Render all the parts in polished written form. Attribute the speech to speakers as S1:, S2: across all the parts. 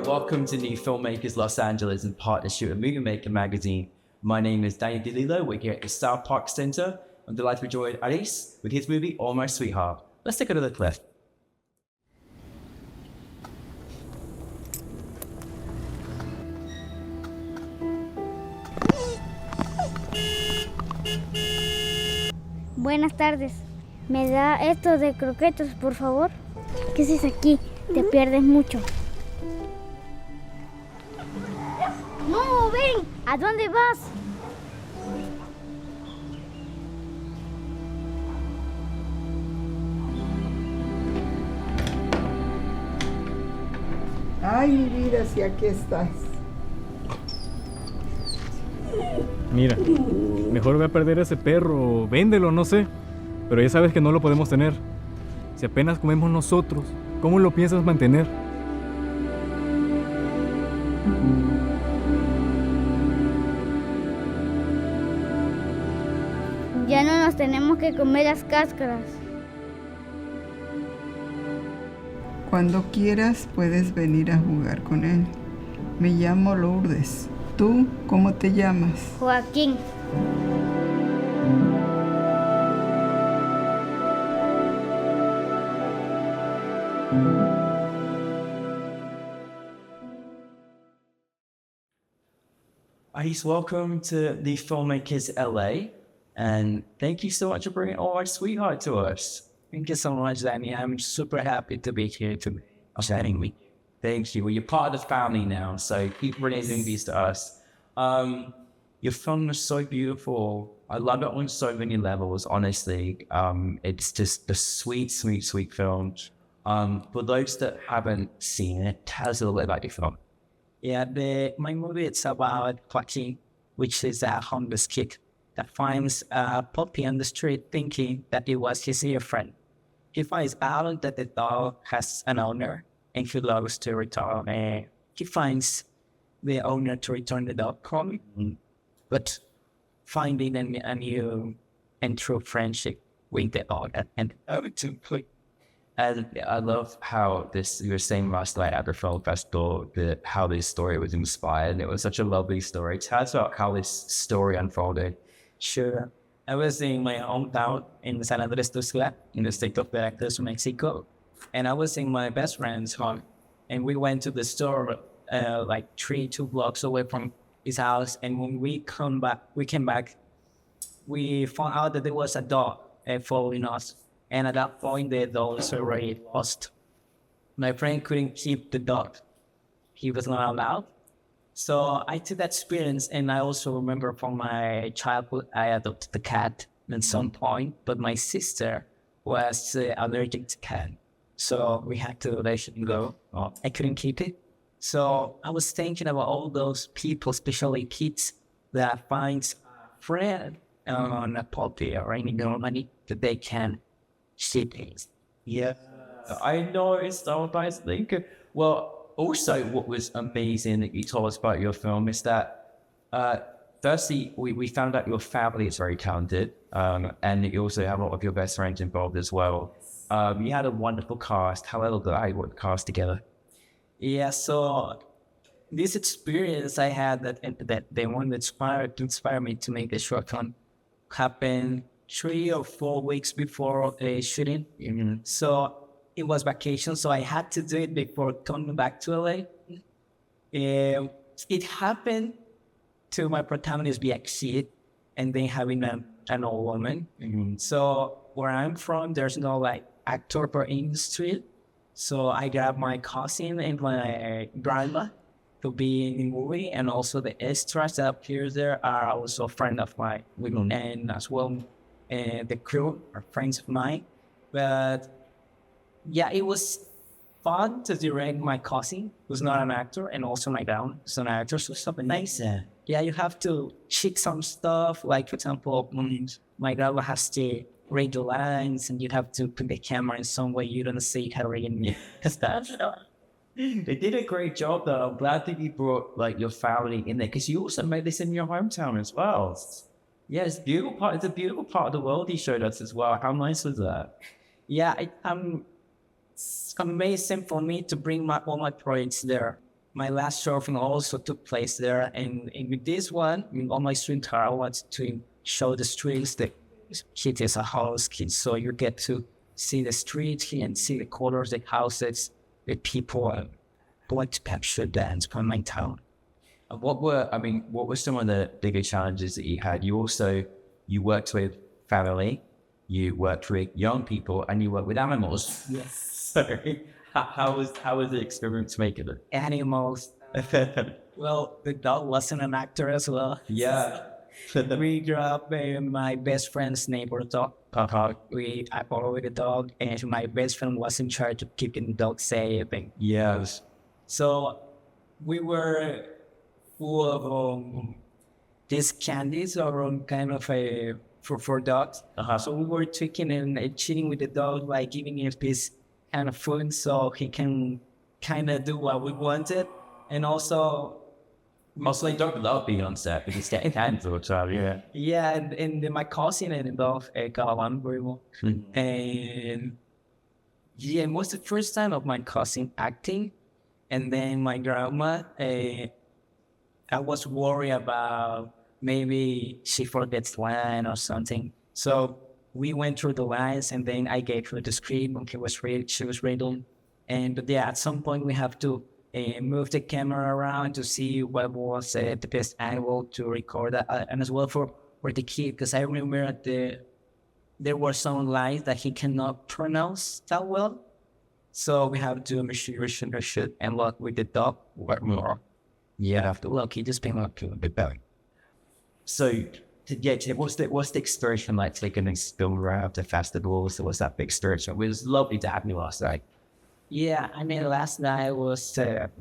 S1: welcome to NewFilmmakers Los Angeles in partnership with Movie Maker magazine. My name is Daniel DeLillo. We're here at the South Park Center. I'm delighted to join Aristides with his movie, Almost Sweetheart. Let's take another clip.
S2: Buenas tardes. ¿Me da esto de croquetas, por favor? ¿Qué haces aquí? Te pierdes mucho. ¡No, ven! ¿A dónde vas?
S3: Ay, mi vida, si aquí estás.
S4: Mira, mejor voy a perder ese perro o véndelo, no sé. Pero ya sabes que no lo podemos tener. Si apenas comemos nosotros, ¿cómo lo piensas mantener?
S2: Ya no nos tenemos que comer las cáscaras.
S3: Cuando quieras puedes venir a jugar con él. Me llamo Lourdes. ¿Tú cómo te llamas?
S2: Joaquín.
S1: He's welcome to the Filmmakers LA, and thank you so much for bringing Almost Sweetheart to us.
S5: Thank you so much, Danny. I'm super happy to be here today. Chatting with you.
S1: Thank you. Well, you're part of the family now, so keep releasing these to us. Your film is so beautiful. I love it on so many levels, honestly. It's just a sweet, sweet, sweet film. For those that haven't seen it, tell us a little bit about your film.
S5: Yeah, my movie it's about Joaquin, which is a homeless kid that finds a puppy on the street thinking that it was his ear friend. He finds out that the dog has an owner and he loves to return. He finds the owner to return the dog home, but finding a new and true friendship with the dog and
S1: And I love how you were saying last night at the film festival, how this story was inspired. It was such a lovely story. Tell us about how this story unfolded.
S5: Sure. I was in my hometown in San Andres Tuxtla, in the state of Veracruz, Mexico. And I was in my best friend's home. And we went to the store like 2 blocks away from his house. And when we came back, we found out that there was a dog following us. And at that point, the dog was already lost. My friend couldn't keep the dog. He was not allowed. So I took that experience, and I also remember from my childhood, I adopted the cat at some point, but my sister was allergic to cat. So we had to let him go. I couldn't keep it. So I was thinking about all those people, especially kids, that finds a friend on a puppy or any money that they can see things.
S1: Yeah, I know it's so nice. Well, also, what was amazing that you told us about your film is that, firstly, we found out your family is very talented, and you also have a lot of your best friends involved as well. You had a wonderful cast. How well did I work the cast together?
S5: Yeah, so this experience I had that the one that inspired me to make the short film happened 3 or 4 weeks before the shooting.
S1: Mm-hmm.
S5: So it was vacation, so I had to do it before coming back to LA. It happened to my protagonist be a kid and then having an old woman.
S1: Mm-hmm.
S5: So where I'm from, there's no like actor per industry. So I grabbed my cousin and my grandma to be in the movie, and also the extras that appear there are also a friend of mine, and as well the crew are friends of mine. But yeah, it was fun to direct my cousin, who's not an actor, and also my dad, who's an actor, so something nice. Yeah, you have to check some stuff, like for example, my grandma has to read the lines, and you have to put the camera in some way you don't see her reading stuff.
S1: They did a great job, though. I'm glad that you brought like your family in there, because you also made this in your hometown as well. Yeah, it's beautiful part. It's a beautiful part of the world he showed us as well. How nice was that?
S5: Yeah, it's amazing for me to bring all my projects there. my last short film also took place there. And with this one, on my street car, I wanted to show the streets. The kid is a house kid, so you get to see the streets and see the colors, the houses, the people. I want to capture that from my town.
S1: What were some of the bigger challenges that you had? You worked with family, you worked with young people, and you worked with animals.
S5: Yes.
S1: So how was the experience making it?
S5: Animals. Well, the dog wasn't an actor as well.
S1: Yeah.
S5: We grew up in my best friend's neighbor dog. I followed the dog, and my best friend was in charge of keeping the dog safe. And
S1: Yes.
S5: so we were full of these candies or kind of a for dogs. So we were tricking and cheating with the dog by giving him this kind of food so he can kind of do what we wanted. And also,
S1: Mostly don't love being on set because getting hands all the time, yeah.
S5: yeah, and my cousin and the dog got along very well. And yeah, it was the first time of my cousin acting. And then my grandma, I was worried about maybe she forgets line or something. So we went through the lines, and then I gave her the script when she was reading. And but yeah, at some point we have to move the camera around to see what was the best angle to record that, and as well for the kid, because I remember there were some lines that he cannot pronounce that well. So we have to make sure we should and look with the dog work more. Yeah, after look, he just came up to a bit better.
S1: So what's the experience like taking this film around the festivals? So what's that big experience? It was lovely to have you last night.
S5: Yeah, I mean, last night was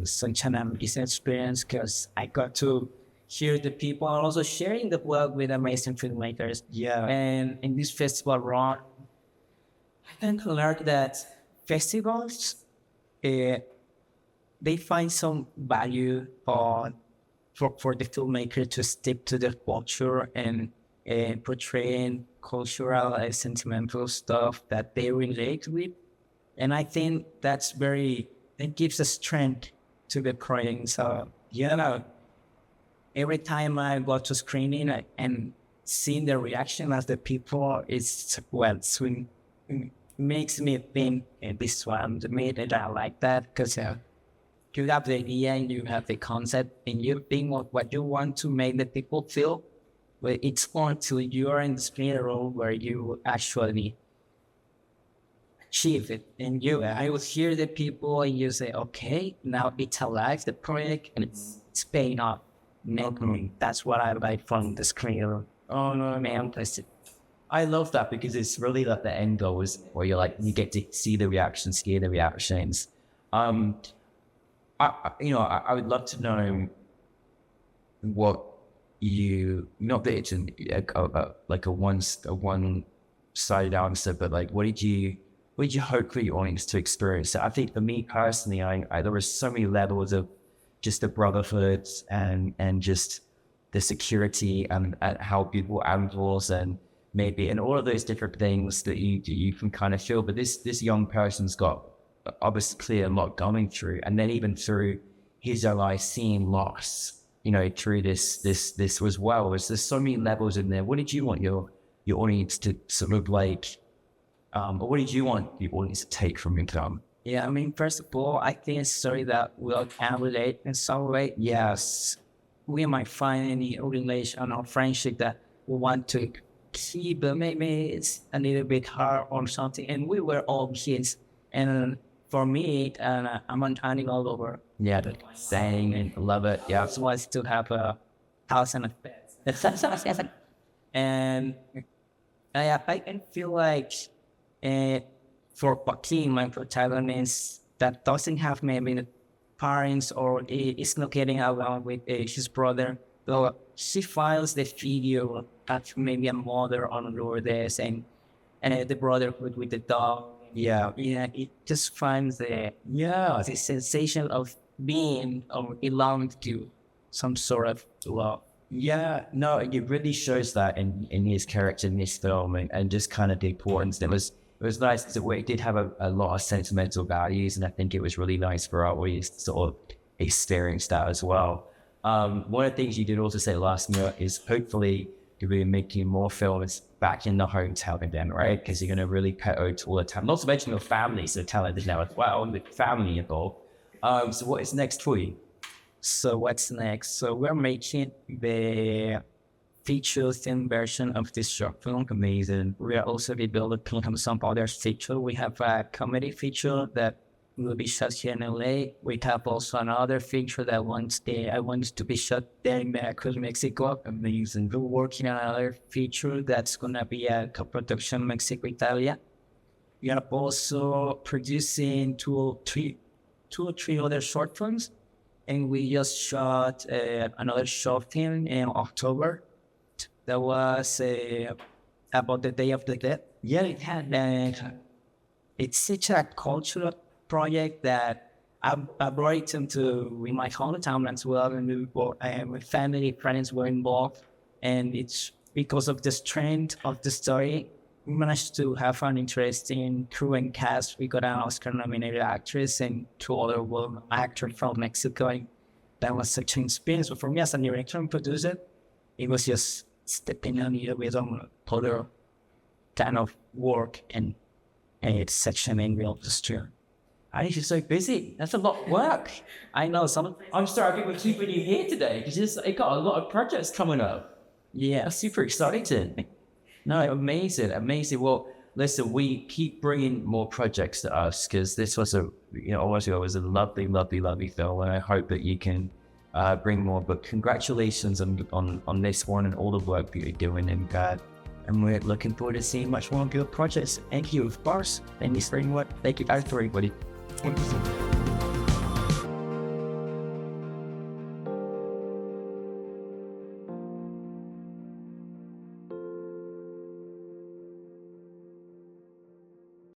S5: such an amazing experience because I got to hear the people and also sharing the work with amazing filmmakers.
S1: Yeah.
S5: And in this festival run, I can learn that festivals, they find some value for the filmmaker to stick to their culture and portraying cultural and sentimental stuff that they relate with. And I think that gives a strength to the project. So, every time I go to screening and seeing the reaction of the people, makes me think this one made it out like that, because you have the idea and you have the concept and you think of what you want to make the people feel, but it's until you're in the screen room where you actually achieve it. And I would hear the people and you say, okay, now it's alive, the project, and it's paying off. That's what I like from the screen room. Oh no, man,
S1: I love that because it's really like the end goal is where you get to see the reactions, hear the reactions. I would love to know what not that it's a one-sided answer, but like what did you hope for your audience to experience? I think for me personally, there were so many levels of just the brotherhood and just the security and how people animals and all of those different things that you can kind of feel. But this young person's got obviously clear a lot going through, and then even through his own life seeing loss, through this as well. There's so many levels in there. What did you want your audience to sort of like? Or what did you want the audience to take from your film?
S5: Yeah, I mean, first of all, I think it's a story that will can relate in some way. Yes, we might find any relation or friendship that we want to keep, but maybe it's a little bit hard or something. And we were all kids. And for me, I'm hunting all over.
S1: Yeah, saying and love it. Yeah,
S5: so was to have a house and a bed. And I feel like for Joaquin, my protagonist, that doesn't have maybe parents or is not getting along with his brother, so she finds the figure of maybe a mother on Lourdes and the brotherhood with the dog. Yeah, it just finds the sensation of being or belong to some sort of love.
S1: Yeah, no, it really shows that in his character in this film and just kind of the importance. It was nice because it did have a lot of sentimental values, and I think it was really nice for our audience to sort of experience that as well. One of the things you did also say last minute is hopefully you'll be making more films back in the hometown again, right? Because you're going to really cut out all the time. Not to mention your family, so talented now as well, and the family involved. So what is next for you?
S5: So what's next? So we're making the feature film version of this short film.
S1: Amazing.
S5: We are also developing some other feature. We have a comedy feature that will be shot here in LA. We have also another feature that I want to be shot there in Veracruz, Mexico.
S1: Amazing.
S5: We're working on another feature that's gonna be a co-production Mexico-Italia. We are also producing two or three other short films, and we just shot another short film in October. That was about the Day of the Dead.
S1: Yeah, it had.
S5: It's such a cultural project that I brought it into in my hometown as well, and my family, friends were involved, and it's because of the strength of the story. We managed to have an interesting crew and cast. We got an Oscar-nominated actress and two other women actors from Mexico. And that was such an experience. But for me as a director and producer, it was just stepping on it with other kind of work, and it's such an real industry.
S1: You're so busy. That's a lot of work.
S5: I know
S1: I'm sorry, people are keeping you here today because it got a lot of projects coming up.
S5: Yeah,
S1: That's super exciting. No, amazing. Well, listen, we keep bringing more projects to us because this was obviously it was a lovely film, and I hope that you can bring more. But congratulations on this one and all the work that you're doing, and we're looking forward to seeing much more of your projects. Thank you, of course. Thank you very much. Thank you guys for everybody.